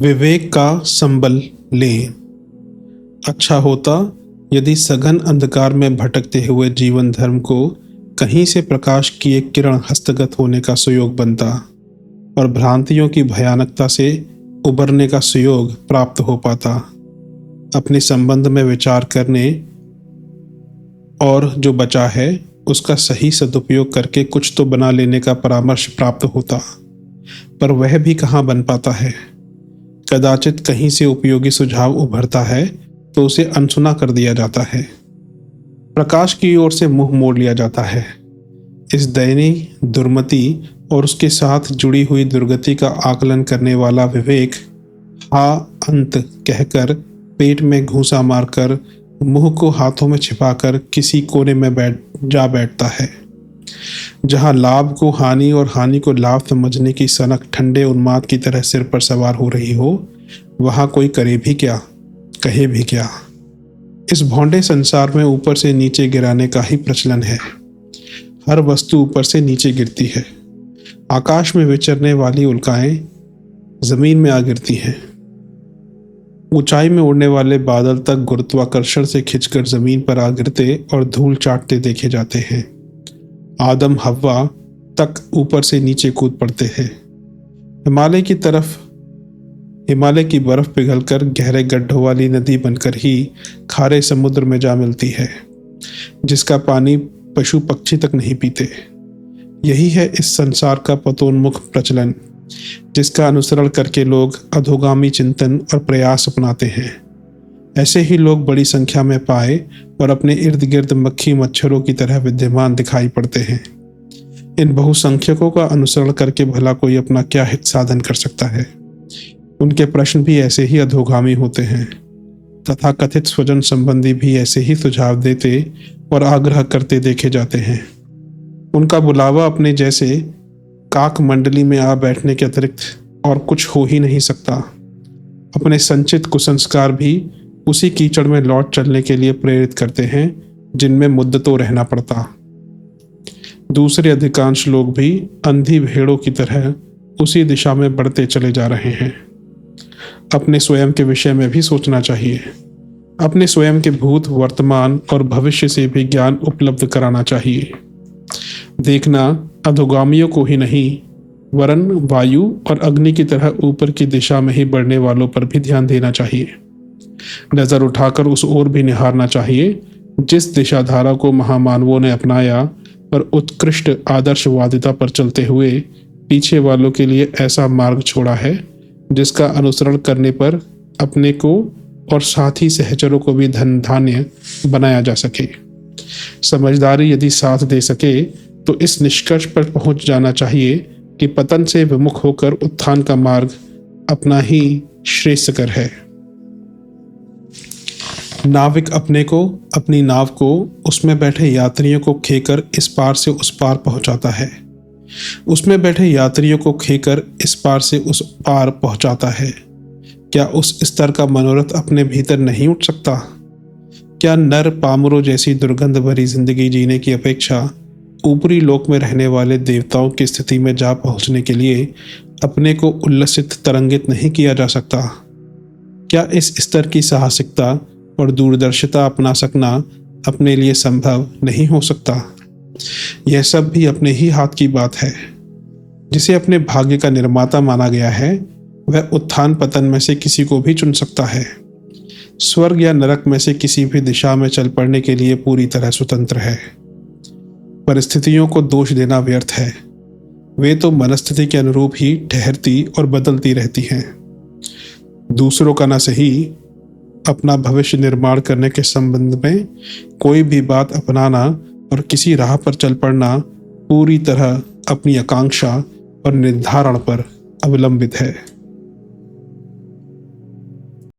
विवेक का संबल लें। अच्छा होता यदि सघन अंधकार में भटकते हुए जीवन धर्म को कहीं से प्रकाश की एक किरण हस्तगत होने का सुयोग बनता और भ्रांतियों की भयानकता से उबरने का सुयोग प्राप्त हो पाता। अपने संबंध में विचार करने और जो बचा है उसका सही सदुपयोग करके कुछ तो बना लेने का परामर्श प्राप्त होता, पर वह भी कहाँ बन पाता है। कदाचित कहीं से उपयोगी सुझाव उभरता है तो उसे अनसुना कर दिया जाता है, प्रकाश की ओर से मुंह मोड़ लिया जाता है। इस दयनीय दुर्मति और उसके साथ जुड़ी हुई दुर्गति का आकलन करने वाला विवेक हा अंत कहकर पेट में घूंसा मारकर मुंह को हाथों में छिपाकर किसी कोने में बैठता है, जहां लाभ को हानि और हानि को लाभ समझने की सनक ठंडे उन्माद की तरह सिर पर सवार हो रही हो। वहां कोई करे भी क्या, कहे भी क्या। इस भौंडे संसार में ऊपर से नीचे गिराने का ही प्रचलन है। हर वस्तु ऊपर से नीचे गिरती है। आकाश में विचरने वाली उल्काएं जमीन में आ गिरती हैं। ऊंचाई में उड़ने वाले बादल तक गुरुत्वाकर्षण से खिंचकर जमीन पर आ गिरते और धूल चाटते देखे जाते हैं। आदम हव्वा तक ऊपर से नीचे कूद पड़ते हैं। हिमालय की बर्फ पिघलकर गहरे गड्ढों वाली नदी बनकर ही खारे समुद्र में जा मिलती है, जिसका पानी पशु पक्षी तक नहीं पीते। यही है इस संसार का पतोन्मुख प्रचलन, जिसका अनुसरण करके लोग अधोगामी चिंतन और प्रयास अपनाते हैं। ऐसे ही लोग बड़ी संख्या में पाए और अपने इर्द गिर्द मक्खी मच्छरों की तरह विद्यमान दिखाई पड़ते हैं। इन बहुसंख्यकों का अनुसरण करके भला कोई अपना क्या हित साधन कर सकता है। उनके प्रश्न भी ऐसे ही अधोगामी होते हैं। तथा कथित स्वजन संबंधी भी ऐसे ही सुझाव देते और आग्रह करते देखे जाते हैं। उनका बुलावा अपने जैसे काक मंडली में आ बैठने के अतिरिक्त और कुछ हो ही नहीं सकता। अपने संचित कुसंस्कार भी उसी कीचड़ में लौट चलने के लिए प्रेरित करते हैं जिनमें मुद्दतों रहना पड़ता। दूसरे अधिकांश लोग भी अंधी भेड़ों की तरह उसी दिशा में बढ़ते चले जा रहे हैं। अपने स्वयं के विषय में भी सोचना चाहिए। अपने स्वयं के भूत, वर्तमान और भविष्य से भी ज्ञान उपलब्ध कराना चाहिए। देखना अधोगामियों को ही नहीं, वरन वायु और अग्नि की तरह ऊपर की दिशा में ही बढ़ने वालों पर भी ध्यान देना चाहिए। नजर उठाकर उस ओर भी निहारना चाहिए जिस दिशाधारा को महामानवों ने अपनाया और उत्कृष्ट आदर्शवादिता पर चलते हुए पीछे वालों के लिए ऐसा मार्ग छोड़ा है जिसका अनुसरण करने पर अपने को और साथी सहचरों को भी धन धान्य बनाया जा सके। समझदारी यदि साथ दे सके तो इस निष्कर्ष पर पहुंच जाना चाहिए कि पतन से विमुख होकर उत्थान का मार्ग अपना ही श्रेयस्कर है। नाविक अपनी नाव को उसमें बैठे यात्रियों को खेकर इस पार से उस पार पहुंचाता है। उसमें बैठे यात्रियों को खेकर इस पार से उस पार पहुंचाता है। क्या उस स्तर का मनोरथ अपने भीतर नहीं उठ सकता? क्या नर पामरों जैसी दुर्गंध भरी जिंदगी जीने की अपेक्षा ऊपरी लोक में रहने वाले देवताओं की स्थिति में जा पहुंचने के लिए अपने को उल्लसित तरंगित नहीं किया जा सकता? क्या इस स्तर की साहसिकता और दूरदर्शिता अपना सकना अपने लिए संभव नहीं हो सकता? यह सब भी अपने ही हाथ की बात है। जिसे अपने भाग्य का निर्माता माना गया है वह उत्थान पतन में से किसी को भी चुन सकता है। स्वर्ग या नरक में से किसी भी दिशा में चल पड़ने के लिए पूरी तरह स्वतंत्र है। परिस्थितियों को दोष देना व्यर्थ है। वे तो मनस्थिति के अनुरूप ही ठहरती और बदलती रहती हैं। दूसरों का न सही, अपना भविष्य निर्माण करने के संबंध में कोई भी बात अपनाना और किसी राह पर चल पड़ना पूरी तरह अपनी आकांक्षा और निर्धारण पर अवलंबित है।